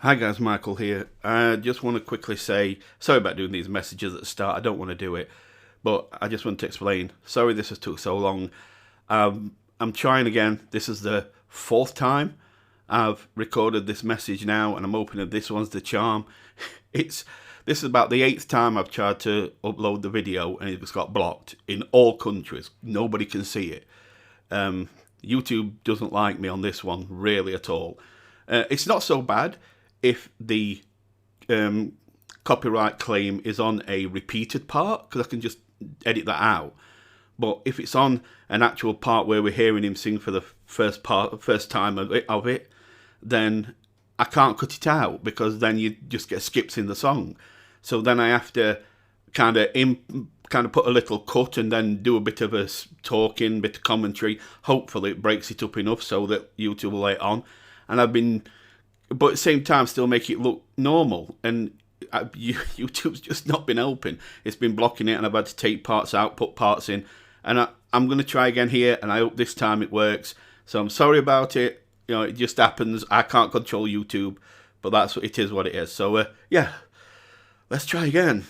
Hi guys, Michael here. I just want to quickly say, sorry about doing these messages at the start, I don't want to do it, but I just want to explain. Sorry this has took so long. I'm trying again. This is the fourth time I've recorded this message now, and I'm hoping that this one's the charm. This is about the 8th time I've tried to upload the video, and it's got blocked in all countries. Nobody can see it. YouTube doesn't like me on this one, really at all. It's not so bad if the copyright claim is on a repeated part, because I can just edit that out. But if it's on an actual part where we're hearing him sing for the first time of it, then I can't cut it out, because then you just get skips in the song. So then I have to kind of put a little cut and then do a bit of a talking, bit of commentary. Hopefully it breaks it up enough so that YouTube will let it on. And but at the same time still make it look normal. And YouTube's just not been helping. It's been blocking it, and I've had to take parts out, put parts in. And I'm going to try again here, and I hope this time it works. So I'm sorry about it. You know, it just happens. I can't control YouTube, but it is what it is. So, yeah, let's try again.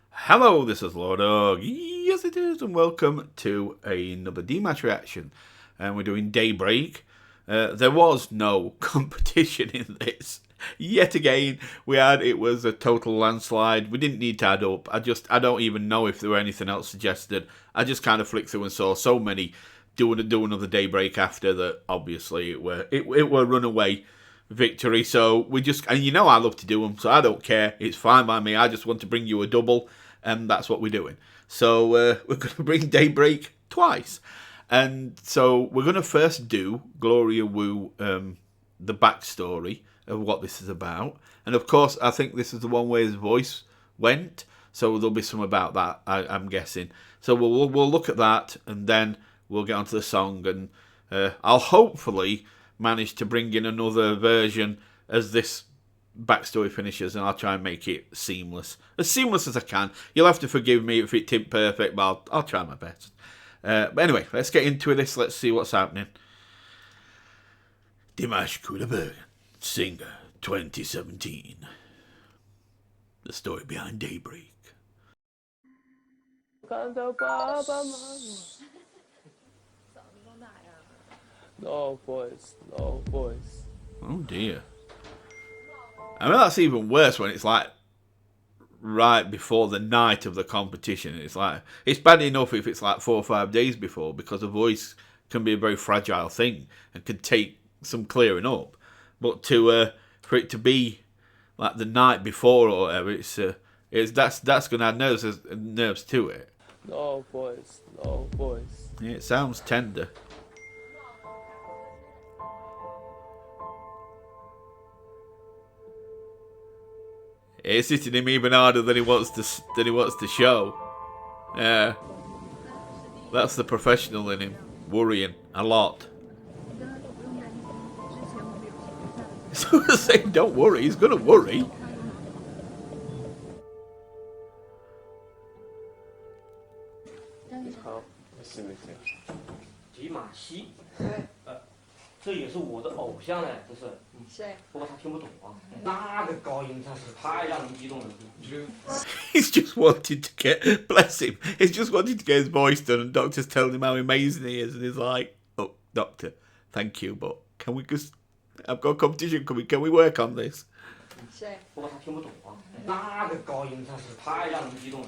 Hello, this is LordUg. Yes, it is, and welcome to another Dimash reaction. And we're doing Daybreak. There was no competition in this. Yet again, it was a total landslide. We didn't need to add up. I don't even know if there were anything else suggested. I just kind of flicked through and saw so many do another Daybreak after that. Obviously, it were runaway victory. So and you know I love to do them, so I don't care. It's fine by me. I just want to bring you a double, and that's what we're doing. So we're going to bring Daybreak twice. And so we're going to first do Gloria Woo, the backstory of what this is about. And of course, I think this is the one where his voice went. So there'll be some about that, I'm guessing. So we'll look at that, and then we'll get onto the song. And I'll hopefully manage to bring in another version as this backstory finishes, and I'll try and make it seamless as I can. You'll have to forgive me if it isn't perfect, but I'll try my best. But anyway, let's get into this. Let's see what's happening. Dimash Kudaibergen, singer, 2017. The story behind Daybreak. No voice, no voice. Oh dear. I mean, that's even worse when it's like right before the night of the competition. It's bad enough if it's like 4 or 5 days before, because a voice can be a very fragile thing and can take some clearing up. But for it to be like the night before or whatever, that's going to add nerves to it. No voice, no voice. Yeah, it sounds tender. It's hitting him even harder than he wants to show. Yeah, that's the professional in him, worrying a lot. So I say, don't worry. He's gonna worry.好，是没事。迪马西，这也是我的偶像嘞，这是。谁？不过他听不懂啊，那个高音真是太让人激动了。He's just wanted to get, bless him. He's just wanted to get his voice done, and doctor's telling him how amazing he is, and he's like, "Oh, doctor, thank you, but can we just? I've got a competition coming. Can we work on this?" 谁？不过他听不懂啊，那个高音真是太让人激动了。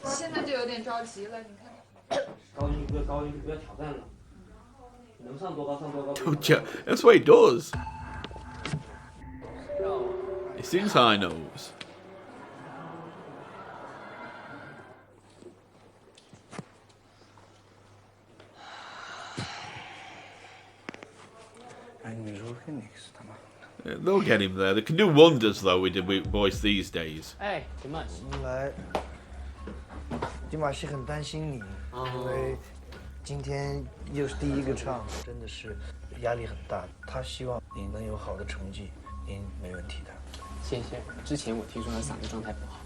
现在就有点着急了，你看。高音不要挑战了，能上多高上多高。 That's what he does. He sings high notes. They'll get him there. They can do wonders though with the voice these days. 哎，Dimash，来，迪马西很担心你，因为今天又是第一个唱，真的是压力很大。他希望你能有好的成绩，您没问题的。谢谢。之前我听说他嗓子状态不好，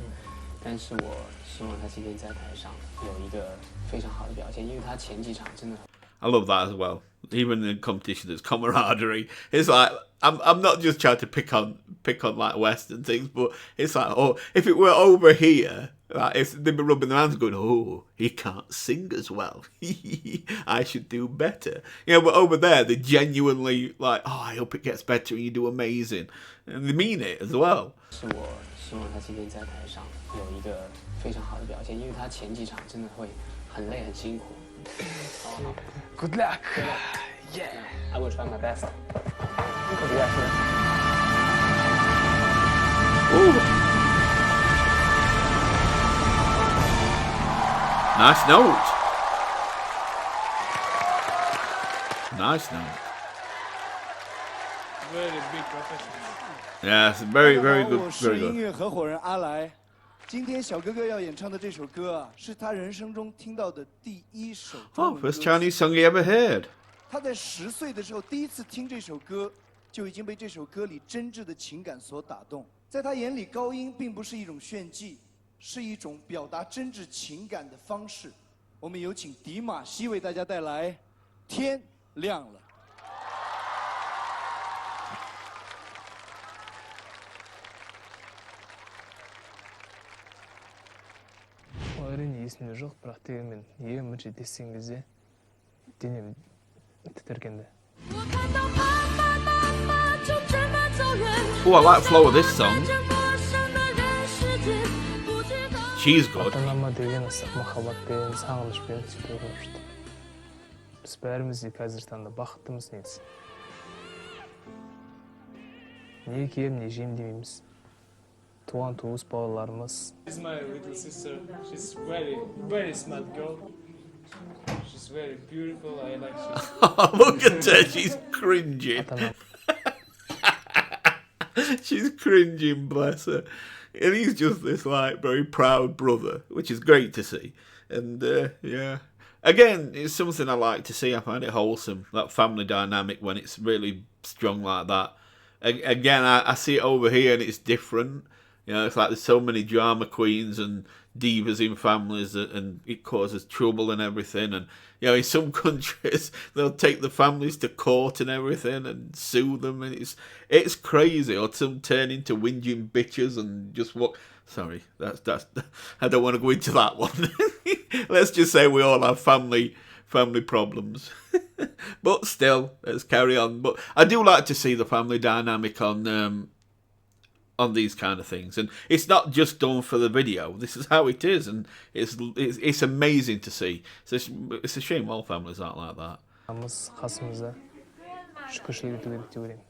但是我希望他今天在台上有一个非常好的表现，因为他前几场真的。I love that as well. Even in competition, there's camaraderie. It's like I'm not just trying to pick on like Western things, but it's like, oh, if it were over here, like if they'd be rubbing their hands, going, oh, he can't sing as well. I should do better. But over there, they genuinely like, oh, I hope it gets better and you do amazing, and they mean it as well. 是我希望他今天在台上有一个非常好的表现，因为他前几场真的会很累很辛苦。Good luck. Yeah, I will try my best. Ooh. Nice note. Nice note. Very big professional. Yes, very, very good, 我是 very 音 good. 乐合伙人阿来。今天小哥哥要演唱的这首歌啊，是他人生中听到的第一首中 Oh, 文歌 first 曲。 Chinese song he ever heard. 他在10岁的时候第一次听这首歌，就已经被这首歌里真挚的情感所打动。在他眼里，高音并不是一种炫技，是一种表达真挚情感的方式。我们有请迪玛希为大家带来《天亮了》。 әрине есімде жоқ, бірақ дегенмен ең бірінші естіген кезде денем тітіркенді. Oh, I like the flow of this song. She's good. Ата-анама деген ыстық махаббатпен, сағынышпен сөйтіп өшті. Біз бәріміз де қазіргі таңда бақыттымыз негізі. Не кием, не жейм демейміз. Туған туыс балаларымыз. This is my little sister. She's very smart girl. She's very beautiful. I like her. Look at her, she's cringing. Ата-анам She's cringing, bless her. And he's just this like very proud brother, which is great to see. And yeah, again, it's something I like to see. I find it wholesome, that family dynamic when it's really strong like that. Again, I see it over here and it's different. It's like there's so many drama queens and divas in families, and it causes trouble and everything. And in some countries they'll take the families to court and everything and sue them, and it's crazy. Or some turn into whinging bitches and just walk. Sorry, that's I don't want to go into that one. Let's just say we all have family problems. But still, let's carry on. But I do like to see the family dynamic on these kind of things, and it's not just done for the video. This is how it is, and it's amazing to see. So it's a shame all families aren't like that. қасымызда шүкіршілік ету керек деп ойлаймын.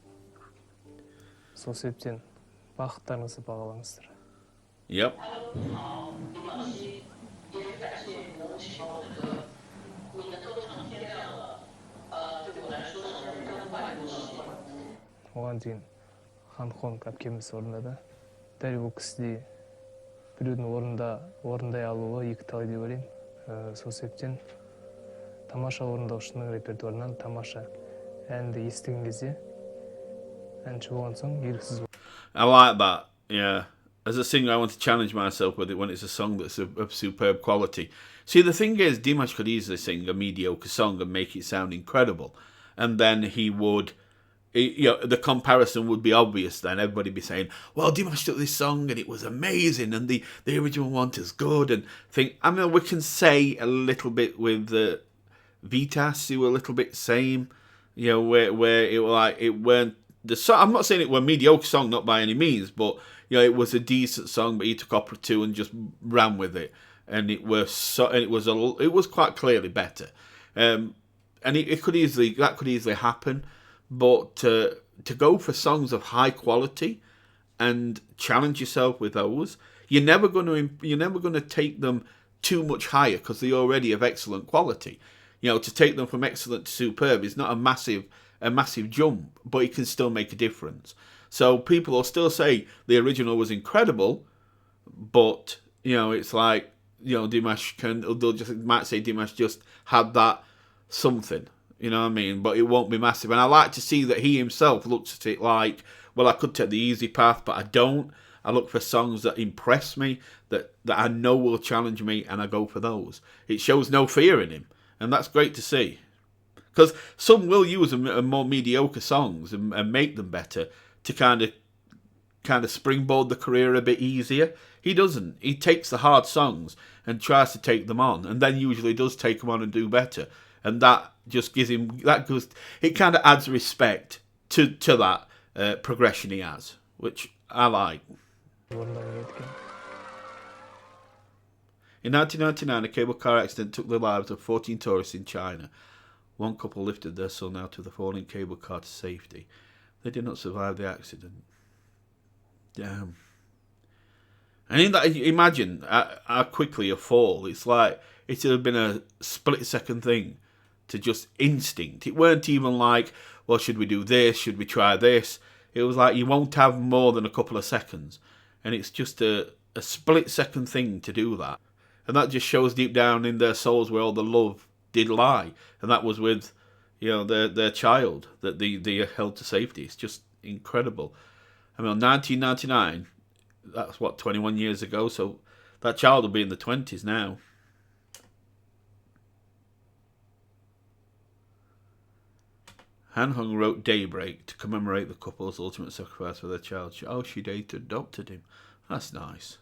Сол себептен бақыттарыңызды бағалаңыздар. Yep. Оған дейін Ханхон әпкеміз орындады. Дәл ол кісідей біреудің орындай алуы екі талай деп ойлаймын. Сол себептен тамаша орындаушының репертуарынан тамаша әнді естіген кезде әнші болған соң еріксіз. I like that. Yeah. As a singer, I want to challenge myself with it when it's a song that's of superb quality. See, the thing is, Dimash could easily sing a mediocre song and make it sound incredible, and then he would. The comparison would be obvious then. Everybody would be saying, well, Dimash took this song and it was amazing and the original one is good. And we can say a little bit with Vitas, who were a little bit same, where it weren't the song. I'm not saying it were a mediocre song, not by any means, but it was a decent song, but he took opera 2 and just ran with it. And it was quite clearly better. And that could easily happen. But to go for songs of high quality and challenge yourself with those, you're never going to take them too much higher because they're already of excellent quality. To take them from excellent to superb is not a massive jump, but it can still make a difference. So people will still say the original was incredible, but it's like Dimash might say Dimash just had that something. You know what I mean? But it won't be massive. And I like to see that he himself looks at it like, well, I could take the easy path, but I don't. I look for songs that impress me, that I know will challenge me, and I go for those. It shows no fear in him, and that's great to see. Because some will use a more mediocre songs and make them better to kind of springboard the career a bit easier. He doesn't. He takes the hard songs and tries to take them on, and then usually does take them on and do better. And that just gives him it kind of adds respect to that progression he has, which I like. In 1999, a cable car accident took the lives of 14 tourists in China. One couple lifted their son out of the falling cable car to safety. They did not survive the accident. Damn. And in that, imagine how quickly a fall. It's like it would have been a split-second thing to just instinct. It weren't even like, well, should we do this? Should we try this? It was like you won't have more than a couple of seconds. And it's just a split-second thing to do that. And that just shows deep down in their souls where all the love did lie. And that was with, their child that they held to safety. It's just incredible. I mean, 1999, that's 21 years ago. So that child will be in the 20s now. Han Hung wrote Daybreak to commemorate the couple's ultimate sacrifice for their child. Oh, she adopted him. That's nice.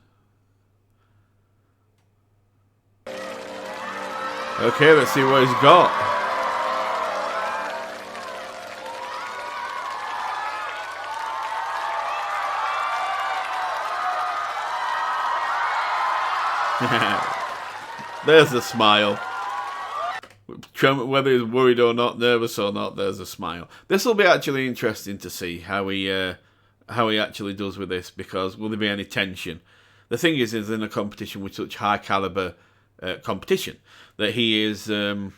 Okay, let's see what he's got. There's a smile. Whether he's worried or not, nervous or not, there's a smile. This will be actually interesting to see how he actually does with this, because will there be any tension? The thing is in a competition with such high caliber competition that he is, even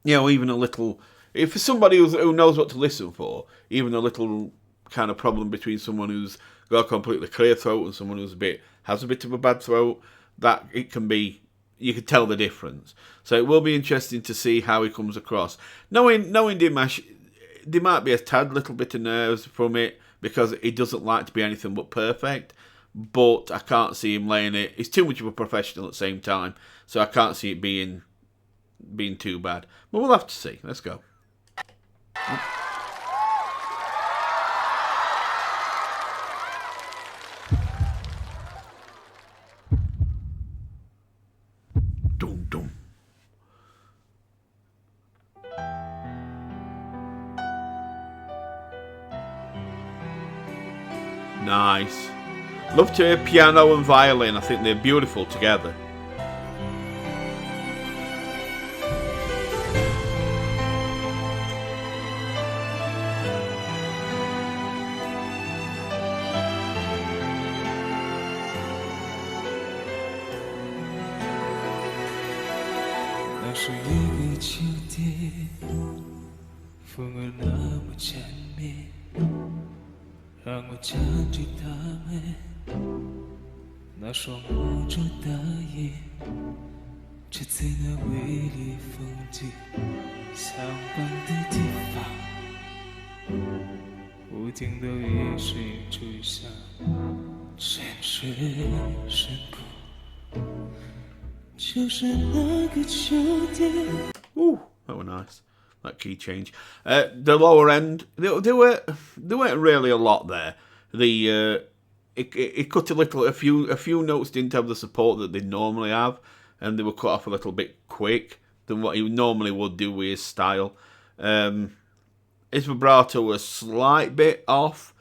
a little. If for somebody who knows what to listen for, even a little kind of problem between someone who's got a completely clear throat and someone who's has a bit of a bad throat, that it can be. You can tell the difference. So it will be interesting to see how he comes across. Knowing Dimash, there might be a tad little bit of nerves from it because he doesn't like to be anything but perfect. But I can't see him laying it. He's too much of a professional at the same time. So I can't see it being too bad. But we'll have to see. Let's go. Nice. Love to hear piano and violin. I think they're beautiful together. Ooh, that was nice. That key change. The lower end, there weren't really a lot there. It cut a few notes didn't have the support that they normally have, and they were cut off a little bit quick than what he normally would do with his style. His vibrato was a slight bit off,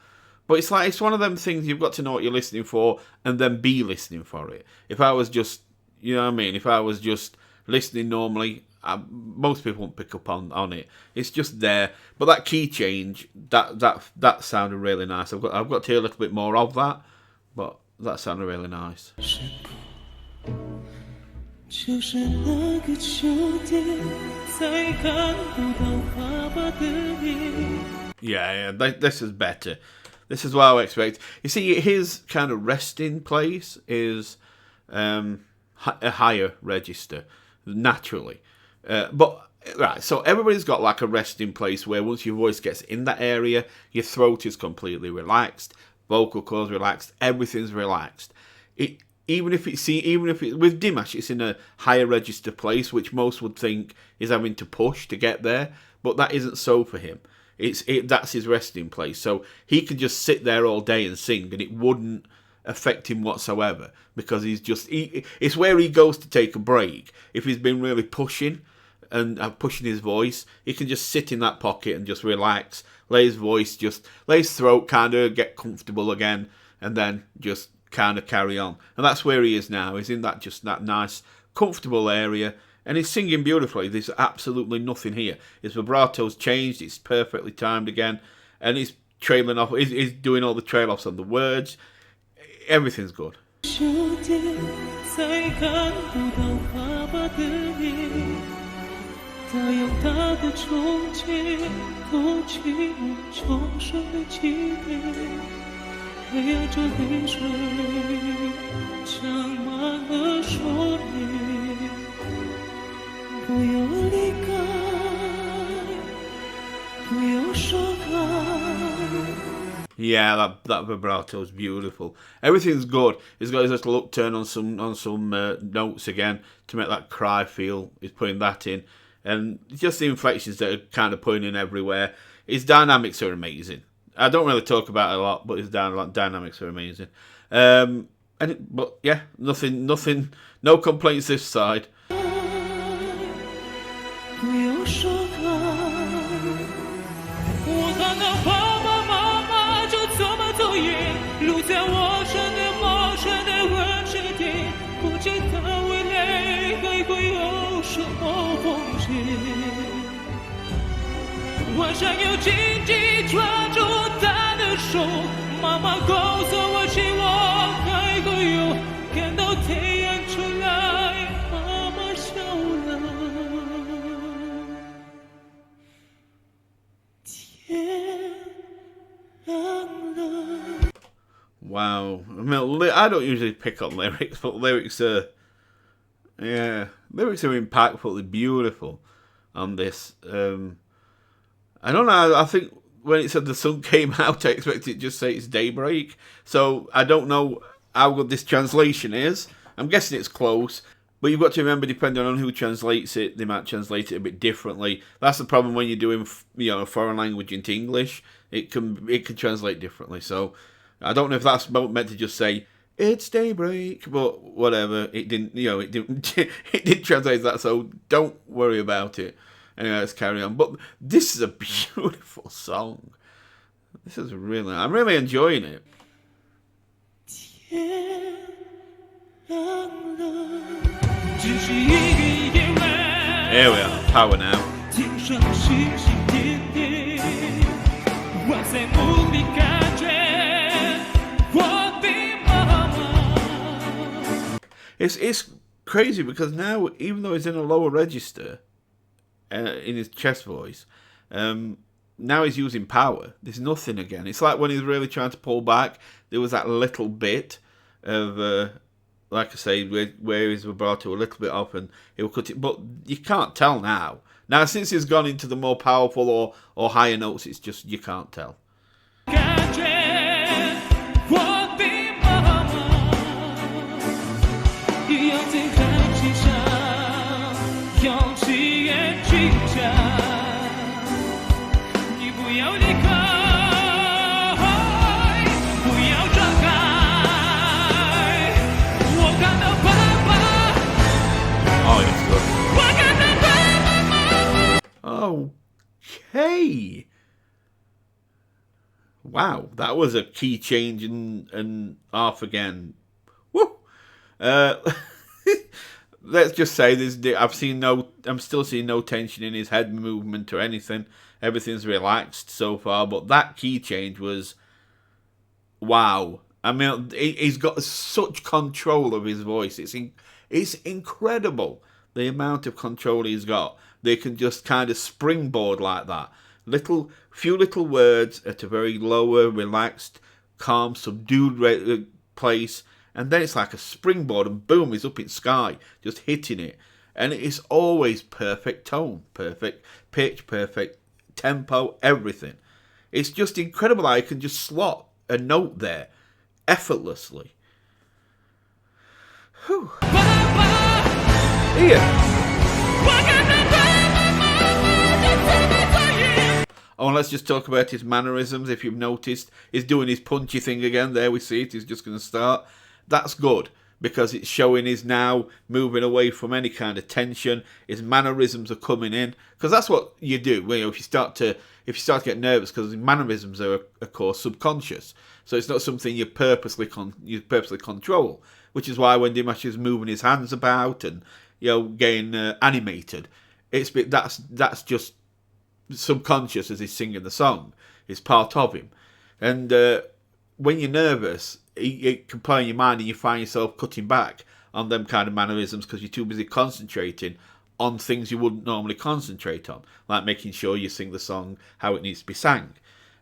but it's one of them things you've got to know what you're listening for and then be listening for it. If I was just, if I was just listening normally, most people won't pick up on it. It's just there, but that key change that sounded really nice. I've got to hear a little bit more of that, but that sounded really nice. Yeah, this is better. This is what I would expect. You see, his kind of resting place is a higher register naturally. Right, so everybody's got like a resting place where once your voice gets in that area, your throat is completely relaxed, vocal cords relaxed, everything's relaxed. even if with Dimash, it's in a higher register place, which most would think is having to push to get there, but that isn't so for him. That's his resting place, so he could just sit there all day and sing, and it wouldn't affect him whatsoever, because it's where he goes to take a break. If he's been really pushing and pushing his voice, he can just sit in that pocket and just relax, let his throat kind of get comfortable again, and then just kind of carry on. And that's where he is now. He's in that nice, comfortable area, and he's singing beautifully. There's absolutely nothing here. His vibrato's changed. It's perfectly timed again, and he's trailing off. He's doing all the trail offs on the words. Everything's good. Yeah, that vibrato is beautiful. Everything's good. He's got his little upturn on some notes again to make that cry feel. He's putting that in, and just the inflections that are kind of putting in everywhere. His dynamics are amazing. I don't really talk about it a lot, but his dynamics are amazing. But yeah, nothing, no complaints this side. Wow. I mean, I don't usually pick on lyrics, but lyrics are impactfully beautiful on this. I don't know, I think when it said the sun came out, I expected it to just say it's daybreak. So I don't know how good this translation is. I'm guessing it's close. But you've got to remember, depending on who translates it, they might translate it a bit differently. That's the problem when you're doing, a foreign language into English. It can translate differently. So I don't know if that's meant to just say it's daybreak, but whatever. It didn't. It didn't translate that. So don't worry about it. Anyway, let's carry on. But this is a beautiful song. I'm really enjoying it. Here we are, power now. It's crazy because now, even though he's in a lower register in his chest voice, now he's using power. There's nothing again. It's like when he's really trying to pull back, there was that little bit of, like I say, where his vibrato a little bit off and he'll cut it. But you can't tell now. Now, since he's gone into the more powerful or higher notes, it's just, you can't tell. Okay. Wow, that was a key change and half again. Woo! Let's just say I'm still seeing no tension in his head movement or anything. Everything's relaxed so far, but that key change was wow. I mean, he's got such control of his voice. It's incredible the amount of control he's got. They can just kind of springboard like that. Few little words at a very lower, relaxed, calm, subdued place, and then it's like a springboard, and boom, he's up in sky, just hitting it. And it's always perfect tone, perfect pitch, perfect tempo, everything. It's just incredible how you can just slot a note there effortlessly. Whew. Here. Oh, and let's just talk about his mannerisms. If you've noticed, he's doing his punchy thing again. There we see it. He's just going to start. That's good, because it's showing he's now moving away from any kind of tension. His mannerisms are coming in, because that's what you do. Well, if you start to get nervous, because mannerisms are, of course, subconscious. So it's not something you purposely control. Which is why when Dimash is moving his hands about and getting animated, that's just subconscious as he's singing the song. It's part of him. And when you're nervous, it can play in your mind, and you find yourself cutting back on them kind of mannerisms because you're too busy concentrating on things you wouldn't normally concentrate on, like making sure you sing the song how it needs to be sang.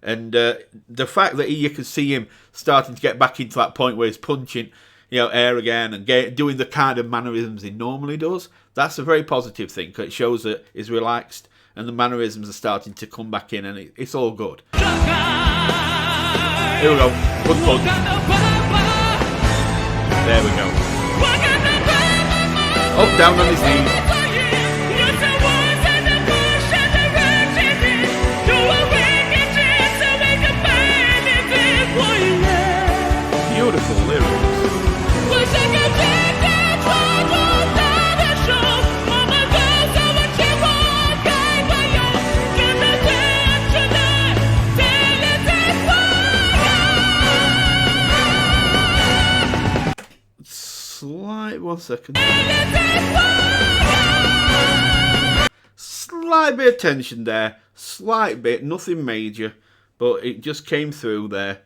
And the fact that you can see him starting to get back into that point where he's punching air again and doing the kind of mannerisms he normally does, that's a very positive thing, because it shows that he's relaxed and the mannerisms are starting to come back in, and it's all good. Here we go. Good punch. There we go. Up, down on his knees. Beautiful lyrics. One second. Slight bit of tension there. Slight bit, nothing major, but it just came through there.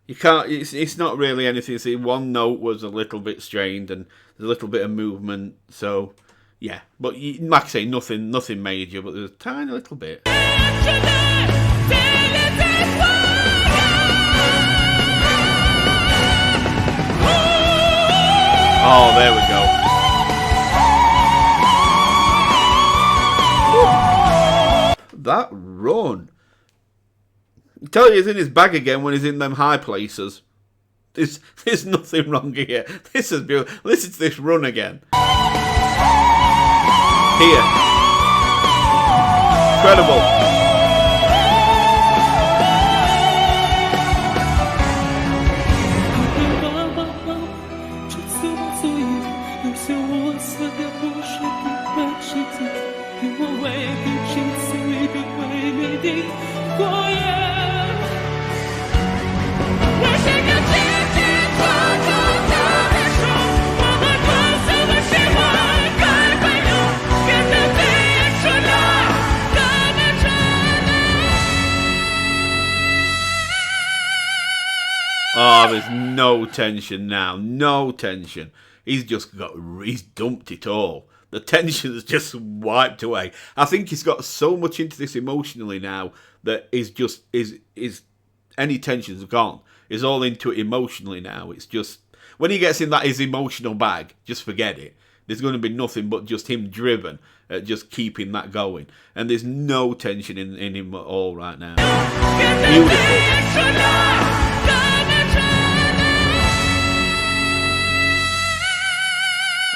You can't. It's not really anything. See, one note was a little bit strained, and there's a little bit of movement. So, yeah. But like I say, nothing major. But there's a tiny little bit. Oh, there we go. That run. I tell you, he's in his bag again when he's in them high places. There's nothing wrong here. This is beautiful. Listen to this run again. Here. Incredible. Oh, there's no tension now. No tension. He's dumped it all. The tension's just wiped away. I think he's got so much into this emotionally now that any tension's gone. He's all into it emotionally now. It's just, when he gets in his emotional bag, just forget it. There's going to be nothing but just him driven at just keeping that going. And there's no tension in him at all right now. Beautiful.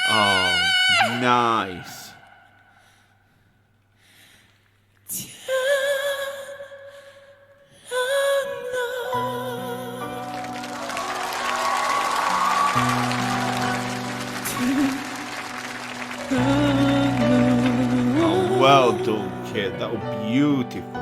Oh, nice. Oh, well done, kid. That was beautiful.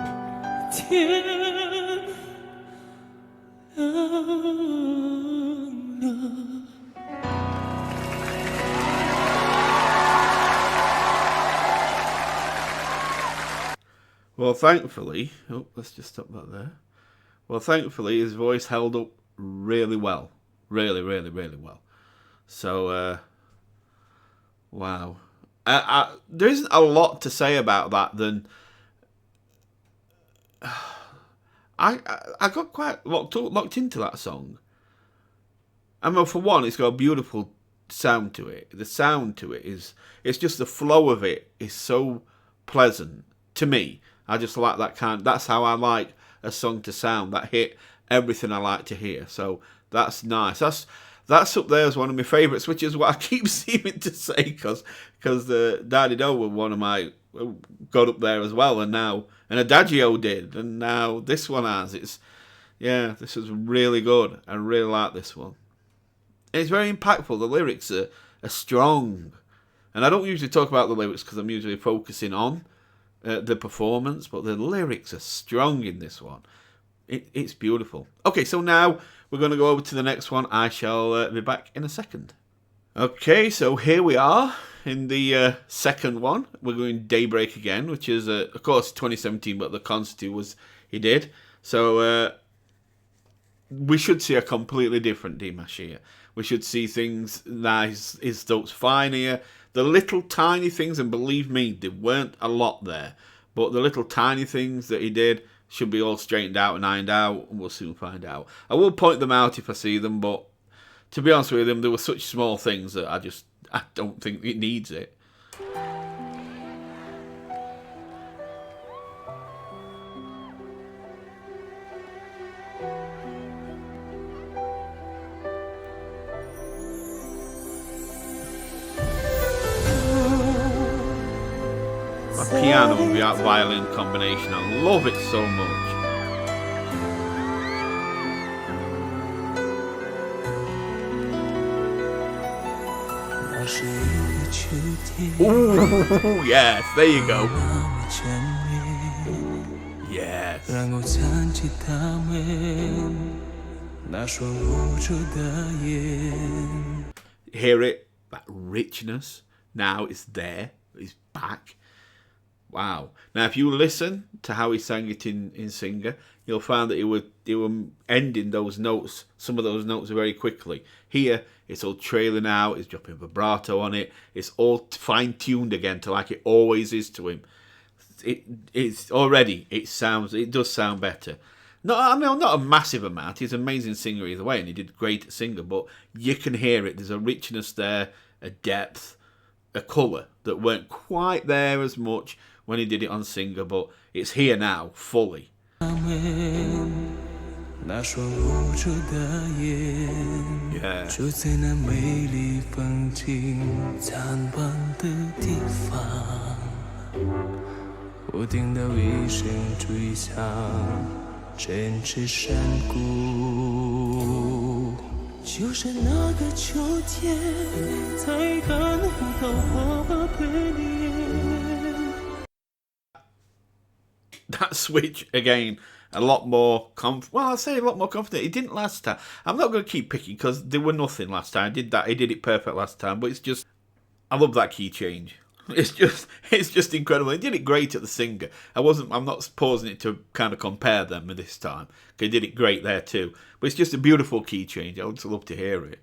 Well, thankfully, let's just stop that there. Well, thankfully, his voice held up really well. Really, really, really well. So, wow. There isn't a lot to say about that than... I got quite locked into that song. I mean, for one, it's got a beautiful sound to it. The sound to it it's just the flow of it is so pleasant to me. I just like that that's how I like a song to sound. That hit everything I like to hear. So that's nice. that's up there as one of my favourites, which is what I keep seeming to say, because Daddy Do were one of my, got up there as well, and Adagio did, and now this one has. This is really good. I really like this one. It's very impactful. The lyrics are strong. And I don't usually talk about the lyrics because I'm usually focusing on the performance, but the lyrics are strong in this one. It's beautiful. Okay, so now we're going to go over to the next one. I shall be back in a second. Okay, so here we are in the second one. We're going Daybreak again, which is, of course, 2017, but the concert he did. So we should see a completely different Dimash here. We should see things that his throat's fine here. The little tiny things, and believe me, there weren't a lot there, but the little tiny things that he did should be all straightened out and ironed out, and we'll soon find out. I will point them out if I see them, but to be honest with them, there were such small things that I don't think it needs it. Piano and violin combination. I love it so much. Ooh, yes, there you go. Yes. Hear it? That richness now is there. It's back. Wow. Now, if you listen to how he sang it in Singer, you'll find that he were ending those notes, some of those notes very quickly. Here, it's all trailing out, he's dropping vibrato on it, it's all fine-tuned again to like it always is to him. It does sound better. Not a massive amount, he's an amazing singer either way, and he did great at Singer, but you can hear it, there's a richness there, a depth, a colour that weren't quite there as much when he did it on Singer, but it's here now, fully. Yeah. That switch again, a lot more I'll say a lot more confident. It didn't last time. I'm not going to keep picking because there were nothing last time. He did it perfect last time, but it's just, I love that key change. It's just incredible. He did it great at the Singer. I'm not pausing it to kind of compare them with this time. He did it great there too. But it's just a beautiful key change. I would just love to hear it.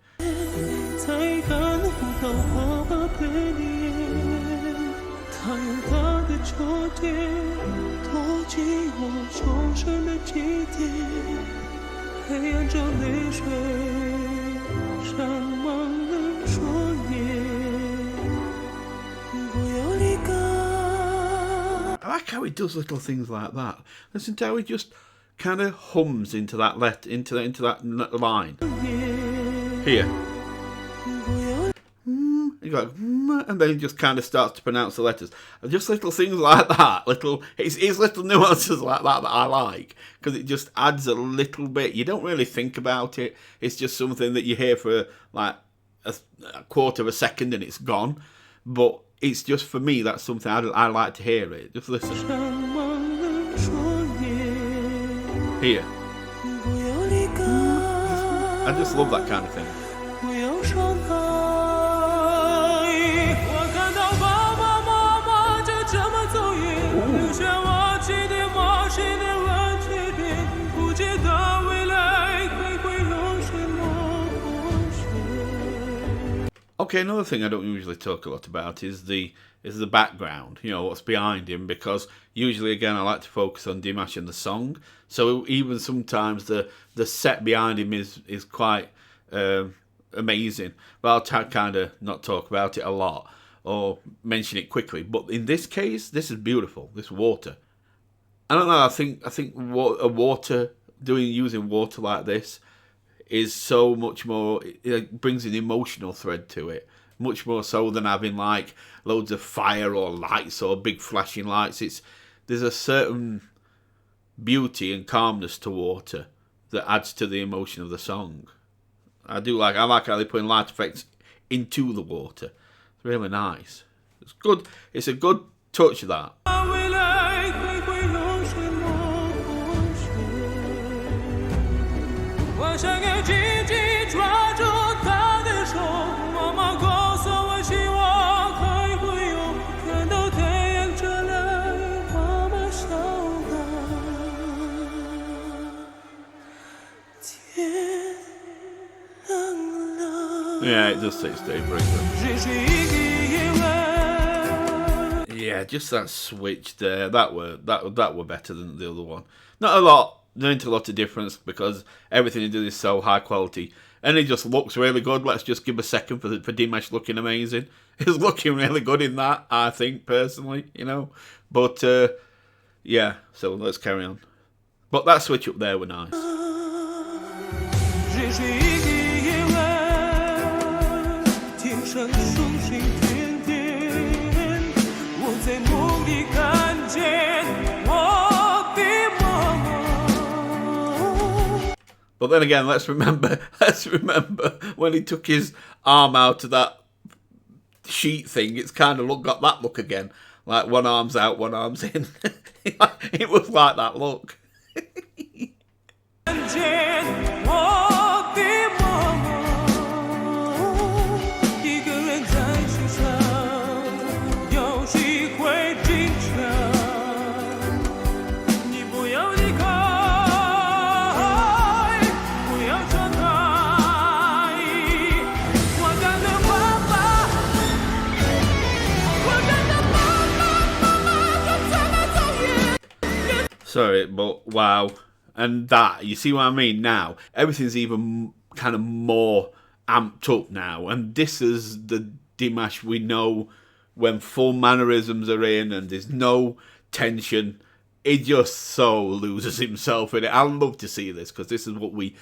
I like how he does little things like that. Listen to how he just kind of hums into that into that line. Here. You go like, and then he just kind of starts to pronounce the letters. Just little things like that. It's little nuances like that I like, because it just adds a little bit. You don't really think about it. It's just something that you hear for like a quarter of a second and it's gone. But it's just, for me, that's something I like to hear it. Just listen. Here. I just love that kind of thing. Okay, another thing I don't usually talk a lot about is the background, what's behind him, because usually, again, I like to focus on Dimash and the song. So even sometimes the set behind him is quite amazing, but I'll kind of not talk about it a lot or mention it quickly. But in this case, this is beautiful. This water, I don't know. I think using water like this, is so much more. It brings an emotional thread to it, much more so than having like loads of fire or lights or big flashing lights. There's a certain beauty and calmness to water that adds to the emotion of the song. I like how they put light effects into the water. It's really nice. It's good. It's a good touch, that. Yeah, it does say it's Daybreak. Yeah, just that switch there. That were better than the other one. Not a lot. There ain't a lot of difference because everything he did is so high quality, and it just looks really good. Let's just give a second for Dimash looking amazing. He's looking really good in that, I think, personally, you know. But yeah, so let's carry on. But that switch up there were nice. But then again, let's remember when he took his arm out of that sheet thing, it's kind of got that look again. Like one arm's out, one arm's in. It was like that look. Sorry, but wow. And that, you see what I mean now? Everything's even kind of more amped up now. And this is the Dimash we know when full mannerisms are in and there's no tension. He just so loses himself in it. I love to see this because this is what we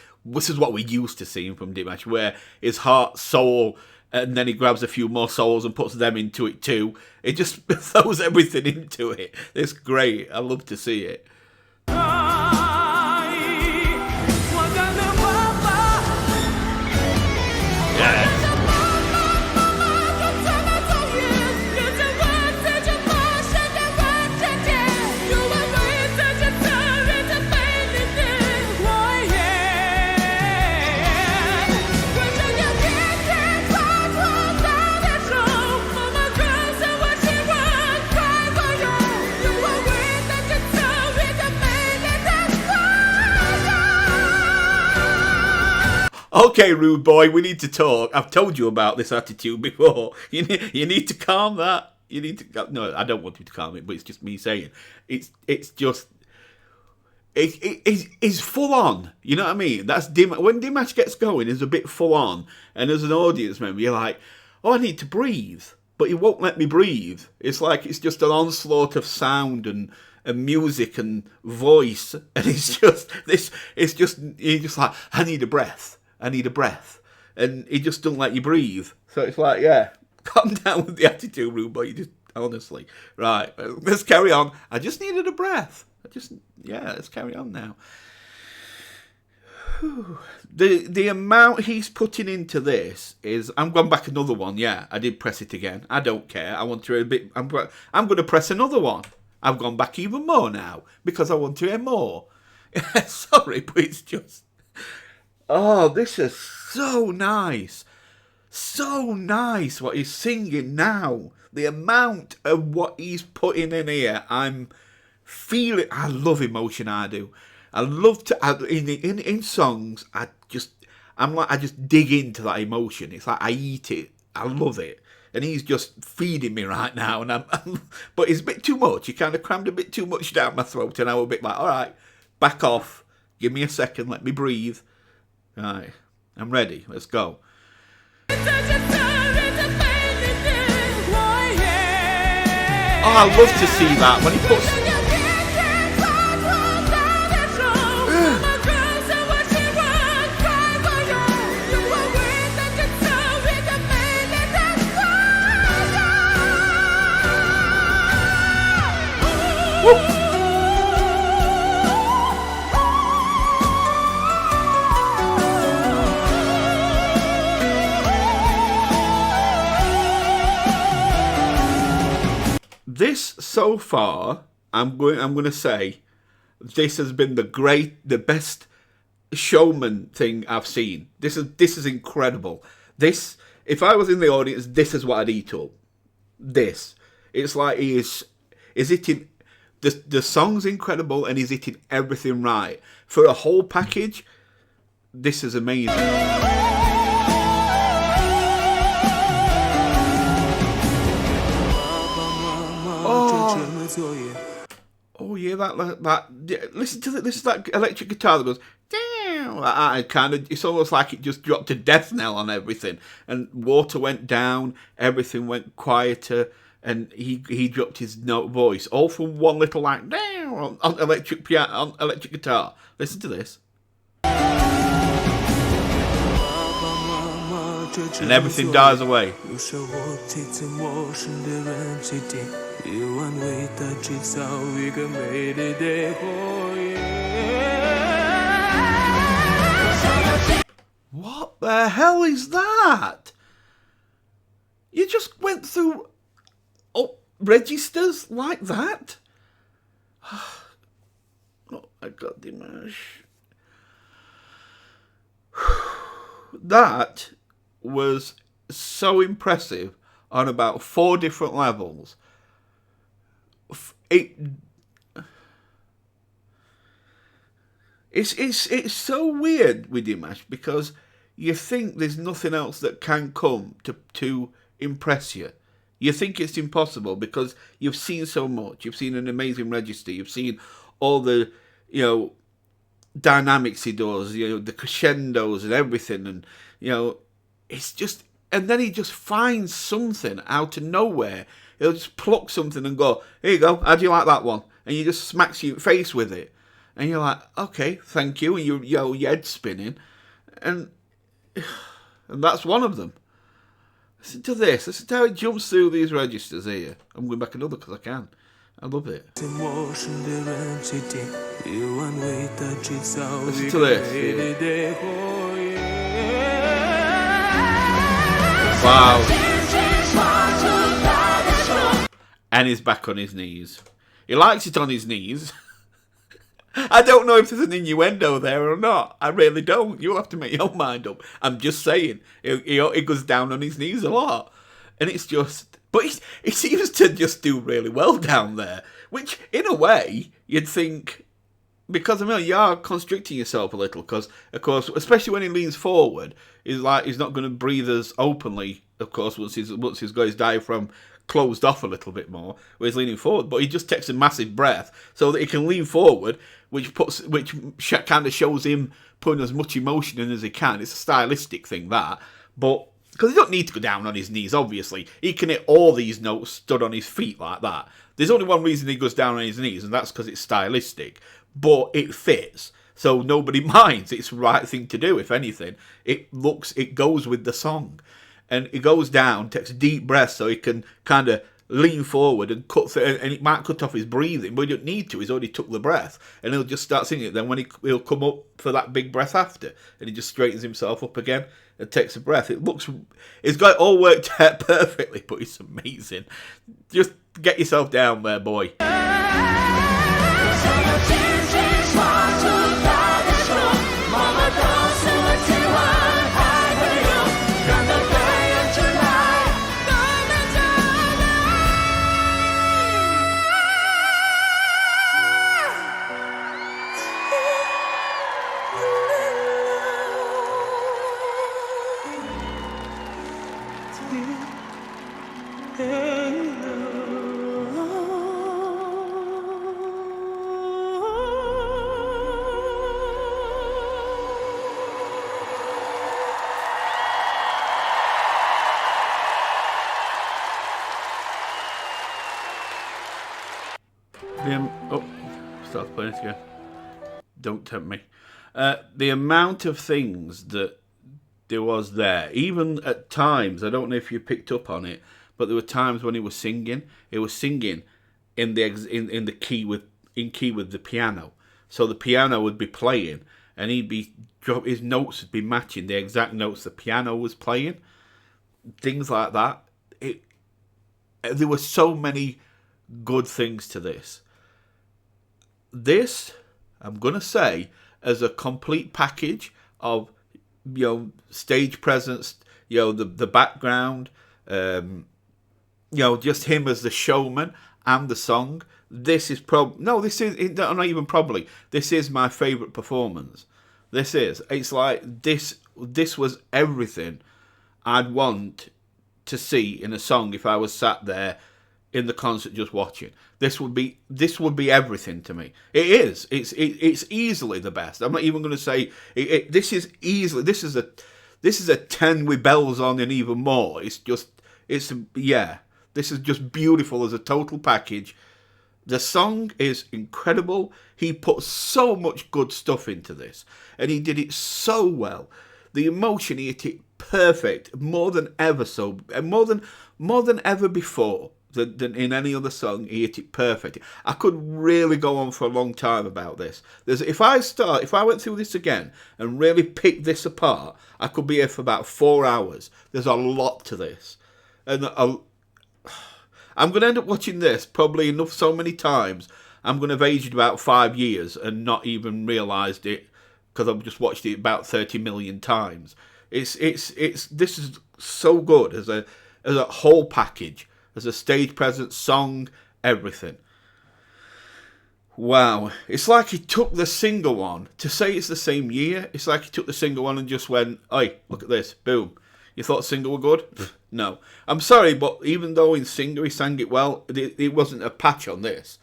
used to seeing from Dimash, where his heart, soul, and then he grabs a few more souls and puts them into it too. It just throws everything into it. It's great. I love to see it. Okay, rude boy, we need to talk. I've told you about this attitude before. You need to calm that. You need to. No, I don't want you to calm it, but it's just me saying. It's just. It's full on. You know what I mean? That's when Dimash gets going, it's a bit full on, and as an audience member, you're like, "Oh, I need to breathe," but he won't let me breathe. It's like it's just an onslaught of sound and music and voice, and it's just this. It's just you're just like, I need a breath. And he just doesn't let you breathe. So it's like, yeah, calm down with the attitude, rude boy. You just honestly, right? Let's carry on. I just needed a breath. Let's carry on now. The amount he's putting into this is. I'm going back another one. Yeah, I did press it again. I don't care. I want to hear a bit. I'm going to press another one. I've gone back even more now because I want to hear more. Sorry, but it's just. Oh, this is so nice. So nice what he's singing now. The amount of what he's putting in here, I'm feeling. I love emotion, I do. I love to, in songs, I just dig into that emotion. It's like I eat it. I love it. And he's just feeding me right now. And but it's a bit too much. He kind of crammed a bit too much down my throat. And I was a bit like, all right, back off. Give me a second. Let me breathe. Right, I'm ready. Let's go. Oh, I love to see that when he puts. This so far, I'm going to say, this has been the best showman thing I've seen. This is incredible. This, if I was in the audience, this is what I'd eat up. This, it's like is hitting the song's incredible and he's hitting everything right for a whole package. This is amazing. Oh yeah, that. Listen to that electric guitar that goes. I kind of. It's almost like it just dropped a death knell on everything, and water went down. Everything went quieter, and he dropped his note voice, all from one little like on electric piano, on electric guitar. Listen to this. And everything dies away. What the hell is that? You just went through registers like that? Oh my God, Dimash. That was so impressive on about 4 different levels. It's so weird with Dimash because you think there's nothing else that can come to impress you. You think it's impossible because you've seen so much. You've seen an amazing register. You've seen all the, dynamics he does, the crescendos and everything. And, it's just... And then he just finds something out of nowhere. He'll just pluck something and go, here you go, how do you like that one? And he just smacks you in the face with it. And you're like, okay, thank you. And your head's spinning. And that's one of them. Listen to this. Listen to how it jumps through these registers here. I'm going back another because I can. I love it. Listen to this. Wow. And he's back on his knees. He likes it on his knees. I don't know if there's an innuendo there or not. I really don't. You'll have to make your own mind up. I'm just saying. He goes down on his knees a lot. And it's just... But he seems to just do really well down there. Which, in a way, you'd think... Because, you are constricting yourself a little. Because, of course, especially when he leans forward, he's not going to breathe as openly, of course, once he's got his diaphragm closed off a little bit more, where he's leaning forward. But he just takes a massive breath so that he can lean forward, which kind of shows him putting as much emotion in as he can. It's a stylistic thing, that. But... Because he don't need to go down on his knees, obviously. He can hit all these notes stood on his feet like that. There's only one reason he goes down on his knees, and that's because it's stylistic. But it fits, so nobody minds. It's the right thing to do, if anything. It goes with the song. And he goes down, takes a deep breath so he can kind of lean forward and cut through, and it might cut off his breathing, but he don't need to. He's already took the breath, and he'll just start singing it. Then when he'll come up for that big breath after, and he just straightens himself up again and takes a breath. It's got it all worked out perfectly, but it's amazing. Just get yourself down there, boy. Start playing it again. Don't tempt me. The amount of things that there was there, even at times, I don't know if you picked up on it, but there were times when he was singing in the key with the piano. So the piano would be playing, and his notes would be matching the exact notes the piano was playing. Things like that. There were so many good things to this. This, I'm going to say, as a complete package of, stage presence, the background, just him as the showman and the song. This is this is my favourite performance. It's like this was everything I'd want to see in a song if I was sat there in the concert just watching. This would be everything to me. It is. It's easily the best. I'm not even going to say this is easily. This is a 10 with bells on and even more. This is just beautiful as a total package. The song is incredible. He put so much good stuff into this, and he did it so well. The emotion, he hit it perfect, more than ever before than in any other song. He hit it perfect. I could really go on for a long time about this. If I went through this again and really picked this apart, I could be here for about 4 hours. There's a lot to this, and I'm going to end up watching this probably so many times. I'm going to have aged about 5 years and not even realised it, because I've just watched it about 30 million times. This is so good as a whole package, as a stage presence, song, everything. Wow. It's like he took the single one, to say it's the same year, it's like he took the single one and just went, "Hey, look at this, boom. You thought Singer were good?" No. I'm sorry, but even though in Singer he sang it well, it wasn't a patch on this.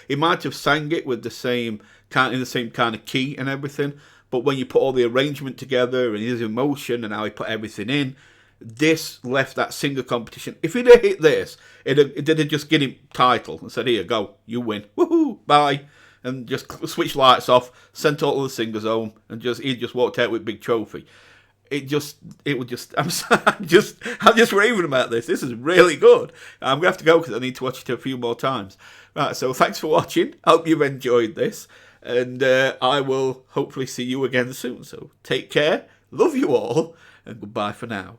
He might have sang it with the same kind of key and everything, but when you put all the arrangement together and his emotion and how he put everything in, this left that Singer competition. If he'd have hit this, it'd have just given him title and said, "Here, go, you win, woohoo, bye," and just switch lights off, sent all the singers home, and he just walked out with a big trophy. I'm just raving about this. This is really good. I'm going to have to go because I need to watch it a few more times. Right, so thanks for watching. Hope you've enjoyed this. And I will hopefully see you again soon. So take care. Love you all. And goodbye for now.